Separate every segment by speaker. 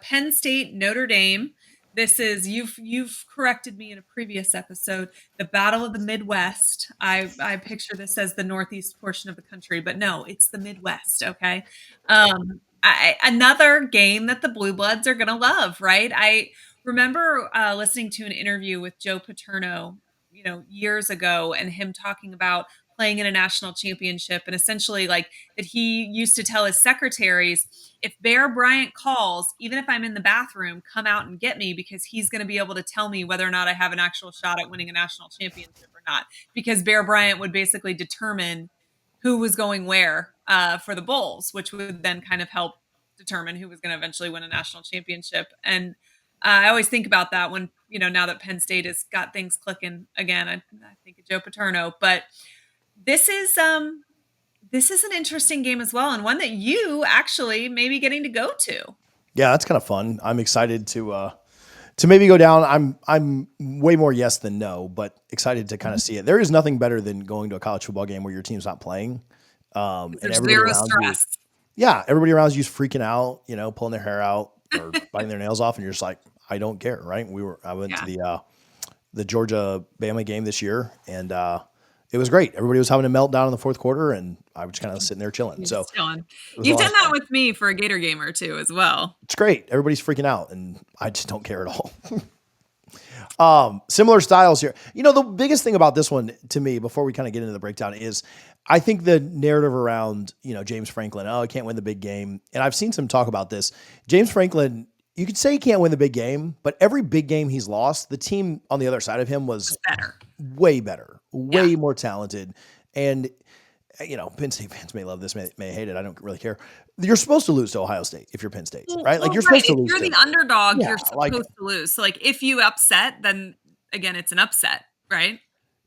Speaker 1: Penn State, Notre Dame. This is you've corrected me in a previous episode. The Battle of the Midwest. I picture this as the northeast portion of the country, but no, it's the Midwest. Okay, another game that the Blue Bloods are gonna love, right? I remember listening to an interview with Joe Paterno, years ago, and him talking about playing in a national championship, and essentially like that he used to tell his secretaries, if Bear Bryant calls, even if I'm in the bathroom, come out and get me because he's going to be able to tell me whether or not I have an actual shot at winning a national championship or not. Because Bear Bryant would basically determine who was going where for the Bulls, which would then kind of help determine who was going to eventually win a national championship. And I always think about that when, now that Penn State has got things clicking again, I think of Joe Paterno. But this is this is an interesting game as well, and one that you actually may be getting to go to.
Speaker 2: Yeah, that's kind of fun. I'm excited to maybe go down. I'm way more yes than no, but excited to kind of see it. There is nothing better than going to a college football game where your team's not playing. And everybody
Speaker 1: Zero
Speaker 2: around
Speaker 1: stress.
Speaker 2: everybody around you's freaking out, pulling their hair out or biting their nails off, and you're just like, I don't care, right? I went to the Georgia Bama game this year, and it was great. Everybody was having a meltdown in the fourth quarter, and I was just kind of sitting there chilling. So
Speaker 1: you've done that with me for a Gator game or two as well.
Speaker 2: It's great. Everybody's freaking out, and I just don't care at all. Similar styles here. The biggest thing about this one to me, before we kind of get into the breakdown, is I think the narrative around, James Franklin, he can't win the big game. And I've seen some talk about this. James Franklin, you could say he can't win the big game, but every big game he's lost, the team on the other side of him was better, way more talented. And, Penn State fans may love this, may hate it. I don't really care. You're supposed to lose to Ohio State if you're Penn State, right? Like you're supposed to lose.
Speaker 1: If you're the underdog, you're supposed to lose. So like if you upset, then again, it's an upset, right?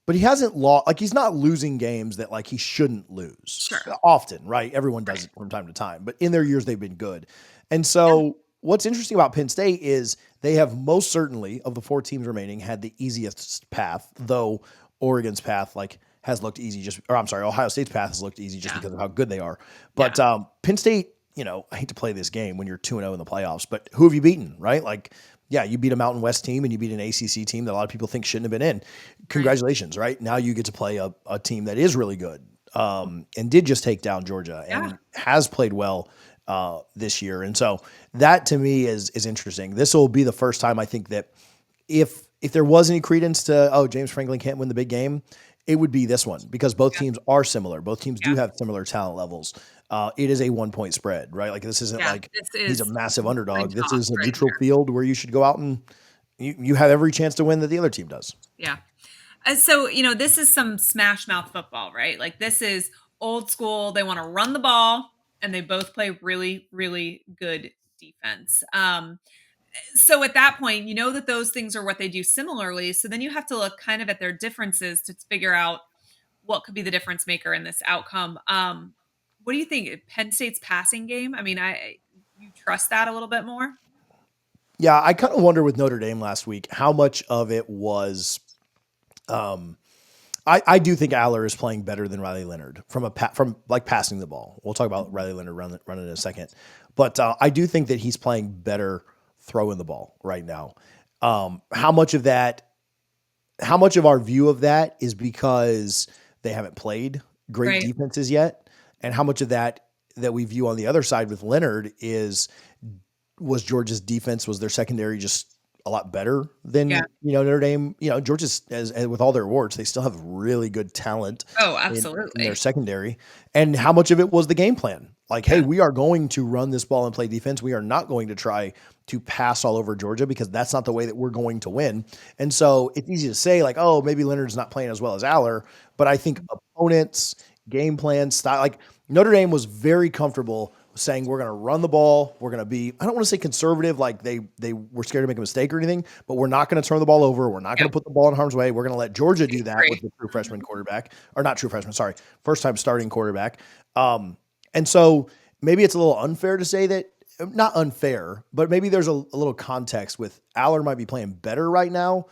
Speaker 2: But he hasn't lost, like he's not losing games that like he shouldn't lose.
Speaker 1: Sure.
Speaker 2: Often, right? Everyone does it from time to time, but in their years they've been good. And so what's interesting about Penn State is they have most certainly of the four teams remaining had the easiest path, though Oregon's path has looked easy Ohio State's path has looked easy just because of how good they are. But Penn State, I hate to play this game when you're 2-0 in the playoffs, but who have you beaten, right? You beat a Mountain West team and you beat an ACC team that a lot of people think shouldn't have been in. Congratulations, right? Now you get to play a team that is really good and did just take down Georgia and has played well this year. And so that to me is interesting. This will be the first time I think that if there was any credence to, James Franklin can't win the big game, it would be this one because both teams are similar. Both teams do have similar talent levels. It is a 1-point spread, right? Like this isn't he's a massive underdog. This is a neutral field where you should go out and you have every chance to win that the other team does.
Speaker 1: Yeah. So, this is some smash mouth football, right? Like this is old school. They want to run the ball and they both play really, really good defense. So at that point, that those things are what they do similarly. So then you have to look kind of at their differences to figure out what could be the difference maker in this outcome. What do you think? Penn State's passing game? I mean, you trust that a little bit more?
Speaker 2: Yeah, I kind of wonder with Notre Dame last week how much of it was. I do think Aller is playing better than Riley Leonard from passing the ball. We'll talk about Riley Leonard running in a second, but I do think that he's playing better throwing the ball right now. How much of our view of that is because they haven't played great defenses yet, and how much of that we view on the other side with Leonard was Georgia's defense, was their secondary just a lot better than Notre Dame. Georgia's as with all their awards, they still have really good talent.
Speaker 1: Oh, absolutely.
Speaker 2: In their secondary, and how much of it was the game plan? Hey, we are going to run this ball and play defense. We are not going to try to pass all over Georgia because that's not the way that we're going to win. And so it's easy to say maybe Leonard's not playing as well as Aller, but I think opponents, game plan, style, Notre Dame was very comfortable saying we're going to run the ball. We're going to be, I don't want to say conservative, like they were scared to make a mistake or anything, but we're not going to turn the ball over. We're not going to put the ball in harm's way. We're going to let Georgia do that with the true freshman quarterback, or not true freshman, sorry, first time starting quarterback. And so maybe it's a little unfair to say that, not unfair, but maybe there's a little context with Aller might be playing better right now,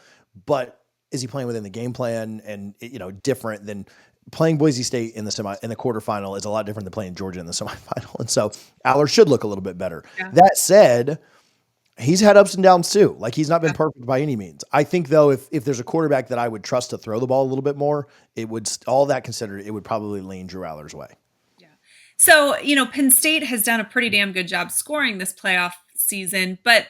Speaker 2: but is he playing within the game plan and, different than playing Boise State in the quarterfinal is a lot different than playing Georgia in the semifinal. And so Aller should look a little bit better. Yeah. That said, He's had ups and downs too. Like he's not been
Speaker 1: Yeah.
Speaker 2: perfect by any means. I think though, if there's a quarterback that I would trust to throw the ball a little bit more, it would all that considered, it would probably lean Drew Aller's way.
Speaker 1: Yeah. So, Penn State has done a pretty damn good job scoring this playoff season, but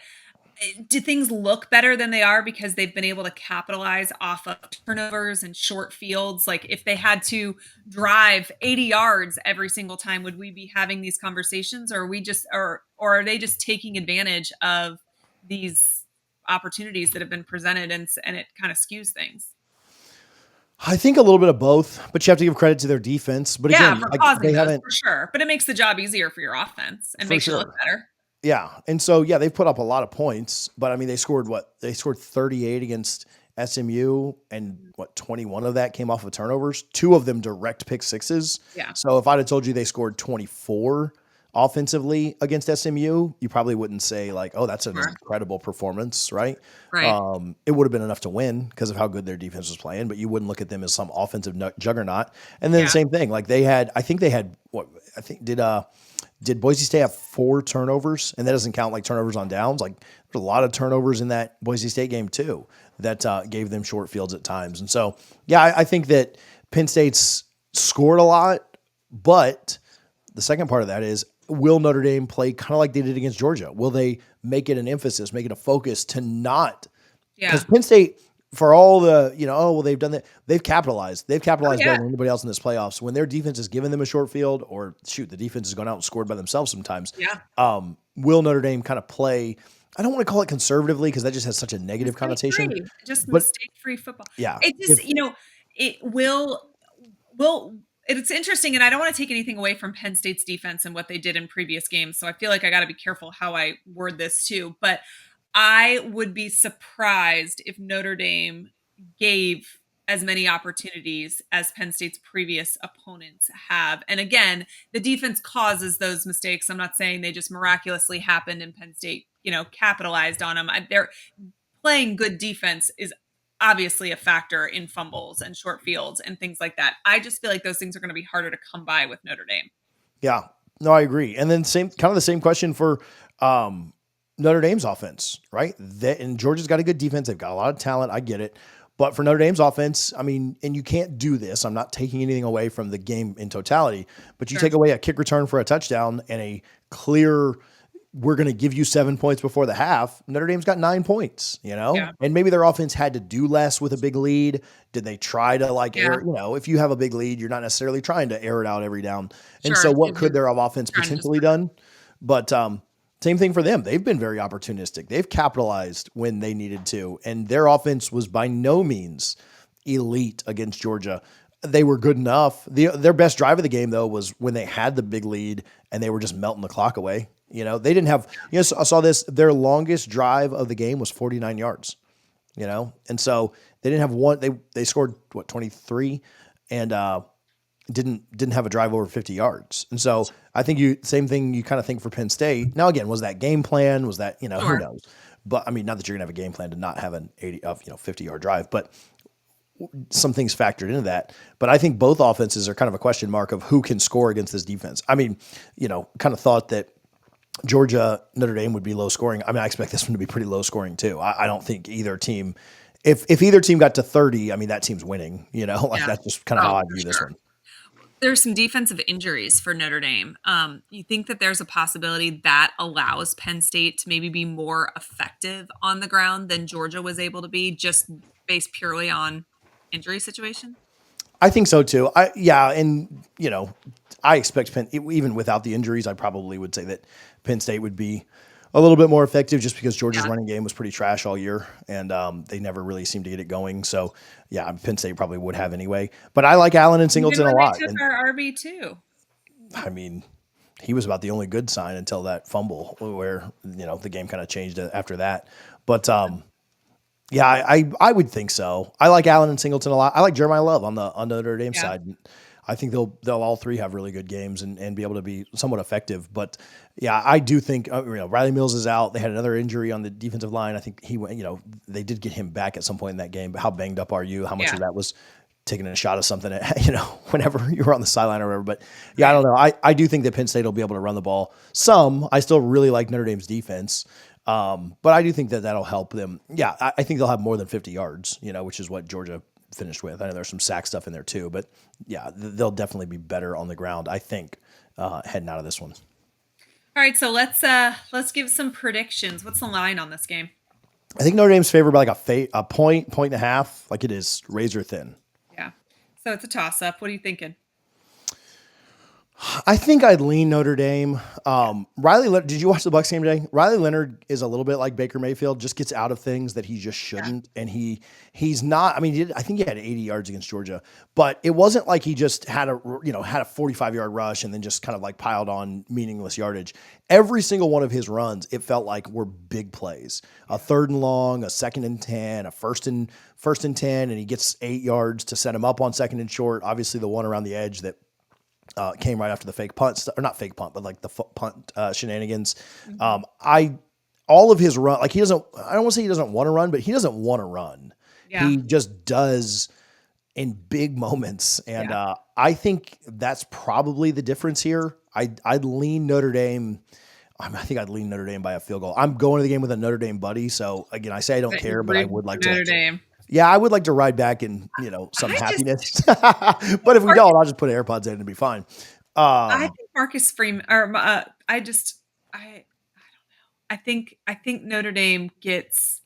Speaker 1: do things look better than they are because they've been able to capitalize off of turnovers and short fields? Like if they had to drive 80 yards every single time, would we be having these conversations, or are we just or are they just taking advantage of these opportunities that have been presented, and it kind of skews things?
Speaker 2: I think a little bit of both, but you have to give credit to their defense. But
Speaker 1: Yeah,
Speaker 2: again,
Speaker 1: for
Speaker 2: like
Speaker 1: causing
Speaker 2: they
Speaker 1: those
Speaker 2: haven't
Speaker 1: for sure. But it makes the job easier for your offense and
Speaker 2: for
Speaker 1: makes you look
Speaker 2: sure.
Speaker 1: better.
Speaker 2: Yeah. And so, yeah, they've put up a lot of points, but I mean, they scored what? They scored 38 against SMU, and what, 21 of that came off of turnovers, two of them direct pick sixes.
Speaker 1: Yeah.
Speaker 2: So if I'd have told you they scored 24 offensively against SMU, you probably wouldn't say, like, oh, that's an
Speaker 1: Sure.
Speaker 2: incredible performance, right?
Speaker 1: Right.
Speaker 2: It would have been enough to win because of how good their defense was playing, but you wouldn't look at them as some offensive juggernaut. And then the
Speaker 1: Yeah.
Speaker 2: same thing, like I think they had what I think did Boise State have 4 turnovers? And that doesn't count like turnovers on downs. Like there's a lot of turnovers in that Boise State game too that gave them short fields at times. And so, yeah, I think that Penn State's scored a lot, but the second part of that is, will Notre Dame play kind of like they did against Georgia? Will they make it an emphasis, make it a focus to not, because
Speaker 1: Yeah.
Speaker 2: Penn State, for all the, oh, well, they've done that. They've capitalized. They've
Speaker 1: Oh
Speaker 2: capitalized better
Speaker 1: yeah.
Speaker 2: than anybody else in this playoffs. When their defense has given them a short field, or shoot, the defense has gone out and scored by themselves sometimes.
Speaker 1: Yeah.
Speaker 2: Will Notre Dame kind of play? I don't want to call it conservatively because that just has such a negative
Speaker 1: Mistake
Speaker 2: connotation.
Speaker 1: free, just
Speaker 2: But
Speaker 1: mistake free football.
Speaker 2: yeah,
Speaker 1: It just, it will it's interesting, and I don't want to take anything away from Penn State's defense and what they did in previous games. So I feel like I got to be careful how I word this too. But I would be surprised if Notre Dame gave as many opportunities as Penn State's previous opponents have. And again, the defense causes those mistakes. I'm not saying they just miraculously happened and Penn State, capitalized on them. They're playing good defense is obviously a factor in fumbles and short fields and things like that. I just feel like those things are going to be harder to come by with Notre Dame.
Speaker 2: yeah, no, I agree. And then the same question for Notre Dame's offense, right? And Georgia's got a good defense. They've got a lot of talent. I get it. But for Notre Dame's offense, I mean, and you can't do this. I'm not taking anything away from the game in totality, but you
Speaker 1: Sure.
Speaker 2: take away a kick return for a touchdown and a clear, we're going to give you 7 points before the half. Notre Dame's got 9 points,
Speaker 1: Yeah.
Speaker 2: and maybe their offense had to do less with a big lead. Did they try to
Speaker 1: Yeah.
Speaker 2: air, if you have a big lead, you're not necessarily trying to air it out every down. And
Speaker 1: Sure.
Speaker 2: so what could their offense
Speaker 1: Trying to just
Speaker 2: potentially done? But, same thing for them. They've been very opportunistic. They've capitalized when they needed to, and their offense was by no means elite against Georgia. They were good enough. Their best drive of the game, though, was when they had the big lead and they were just melting the clock away. They didn't have, so I saw this, their longest drive of the game was 49 yards, and so they didn't have one, they scored 23 and, didn't have a drive over 50 yards. And so I think same thing you kind of think for Penn State. Now, again, was that game plan? Was that, who
Speaker 1: Sure.
Speaker 2: knows? But I mean, not that you're gonna have a game plan to not have an 50-yard drive, but some things factored into that. But I think both offenses are kind of a question mark of who can score against this defense. I mean, kind of thought that Georgia, Notre Dame would be low scoring. I mean, I expect this one to be pretty low scoring too. I don't think either team, if either team got to 30, I mean, that team's winning,
Speaker 1: Yeah.
Speaker 2: that's just kind of how I
Speaker 1: For
Speaker 2: view this
Speaker 1: sure.
Speaker 2: one.
Speaker 1: There's some defensive injuries for Notre Dame. You think that there's a possibility that allows Penn State to maybe be more effective on the ground than Georgia was able to be, just based purely on injury situation?
Speaker 2: I think so too. And I expect Penn, even without the injuries, I probably would say that Penn State would be a little bit more effective just because Georgia's
Speaker 1: Yeah.
Speaker 2: running game was pretty trash all year, and they never really seemed to get it going. So, yeah, Penn State probably would have anyway. But I like Allen and
Speaker 1: Even
Speaker 2: Singleton a
Speaker 1: when
Speaker 2: lot.
Speaker 1: they took
Speaker 2: And
Speaker 1: our RB2.
Speaker 2: I mean, he was about the only good sign until that fumble where, the game kind of changed after that. But yeah, I would think so. I like Allen and Singleton a lot. I like Jeremiah Love on the Notre Dame
Speaker 1: Yeah.
Speaker 2: side. I think they'll all three have really good games and be able to be somewhat effective. But yeah, I do think Riley Mills is out. They had another injury on the defensive line. I think he went. They did get him back at some point in that game. But how banged up are you? How much
Speaker 1: Yeah.
Speaker 2: of that was taking a shot of something? Whenever you were on the sideline or whatever. But yeah, I don't know. I do think that Penn State will be able to run the ball some. I still really like Notre Dame's defense. But I do think that that'll help them. Yeah, I think they'll have more than 50 yards, which is what Georgia finished with. I know there's some sack stuff in there too, but yeah, they'll definitely be better on the ground, I think, heading out of this one.
Speaker 1: All right, so let's give some predictions. What's the line on this game?
Speaker 2: I think Notre Dame's favored by like a point and a half, like it is razor thin.
Speaker 1: Yeah. So it's a toss up. What are you thinking?
Speaker 2: I think I'd lean Notre Dame.
Speaker 1: Yeah.
Speaker 2: Did you watch the Bucks game today? Riley Leonard is a little bit like Baker Mayfield, just gets out of things that he just
Speaker 1: Yeah.
Speaker 2: shouldn't, and he's not. I mean, I think he had 80 yards against Georgia, but it wasn't like he just had a 45-yard rush and then just kind of like piled on meaningless yardage. Every single one of his runs, it felt like were big plays. A
Speaker 1: Yeah.
Speaker 2: 3rd and long, a 2nd and 10, a first and 10, and he gets 8 yards to set him up on 2nd and short. Obviously, the one around the edge that came right after the fake punt, or not fake punt, but like the punt shenanigans.
Speaker 1: Mhm.
Speaker 2: I all of his run, like he doesn't. I don't want to say he doesn't want to run, but he doesn't want to run.
Speaker 1: Yeah.
Speaker 2: He just does in big moments, and
Speaker 1: Yeah.
Speaker 2: I think that's probably the difference here. I'd lean Notre Dame. I think I'd lean Notre Dame by a field goal. I'm going to the game with a Notre Dame buddy, so again, I say I don't
Speaker 1: That you're
Speaker 2: care, but I
Speaker 1: rooting
Speaker 2: would
Speaker 1: for
Speaker 2: like to
Speaker 1: Notre Dame.
Speaker 2: yeah, I would like to ride back in, some
Speaker 1: I just
Speaker 2: happiness. But if we don't, I'll just put AirPods in and be fine.
Speaker 1: I
Speaker 2: Um,
Speaker 1: think Marcus Freeman or I just I think Notre Dame gets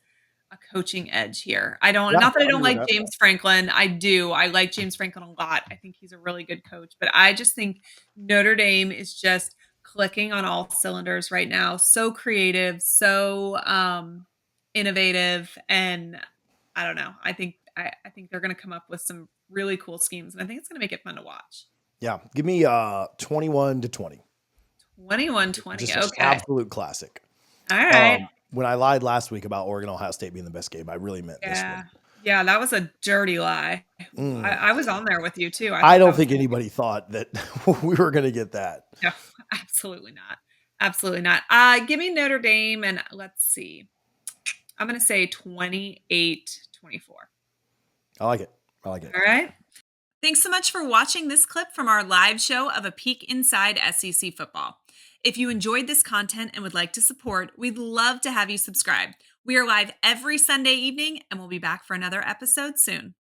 Speaker 1: a coaching edge here. I don't
Speaker 2: yeah,
Speaker 1: not that I
Speaker 2: I'll
Speaker 1: don't
Speaker 2: agree with
Speaker 1: like
Speaker 2: that.
Speaker 1: James Franklin. I do. I like James Franklin a lot. I think he's a really good coach, but I just think Notre Dame is just clicking on all cylinders right now. So creative, so innovative, and I don't know. I think they're going to come up with some really cool schemes, and I think it's going to make it fun to watch.
Speaker 2: Yeah, give me 21-20.
Speaker 1: 21-20.
Speaker 2: Just an
Speaker 1: Okay.
Speaker 2: absolute classic.
Speaker 1: All right.
Speaker 2: When I lied last week about Oregon Ohio State being the best game, I really meant this
Speaker 1: Yeah.
Speaker 2: one.
Speaker 1: Yeah, that was a dirty lie. I,
Speaker 2: Mm.
Speaker 1: I was on there with you too. I
Speaker 2: I
Speaker 1: thought that
Speaker 2: don't
Speaker 1: was
Speaker 2: think anybody thought that we were going to get that.
Speaker 1: no, absolutely not. Absolutely not. Give me Notre Dame and let's see. I'm gonna say 28-24.
Speaker 2: I like it. I like it.
Speaker 1: All right. Thanks so much for watching this clip from our live show of a peek inside SEC football. If you enjoyed this content and would like to support, we'd love to have you subscribe. We are live every Sunday evening, and we'll be back for another episode soon.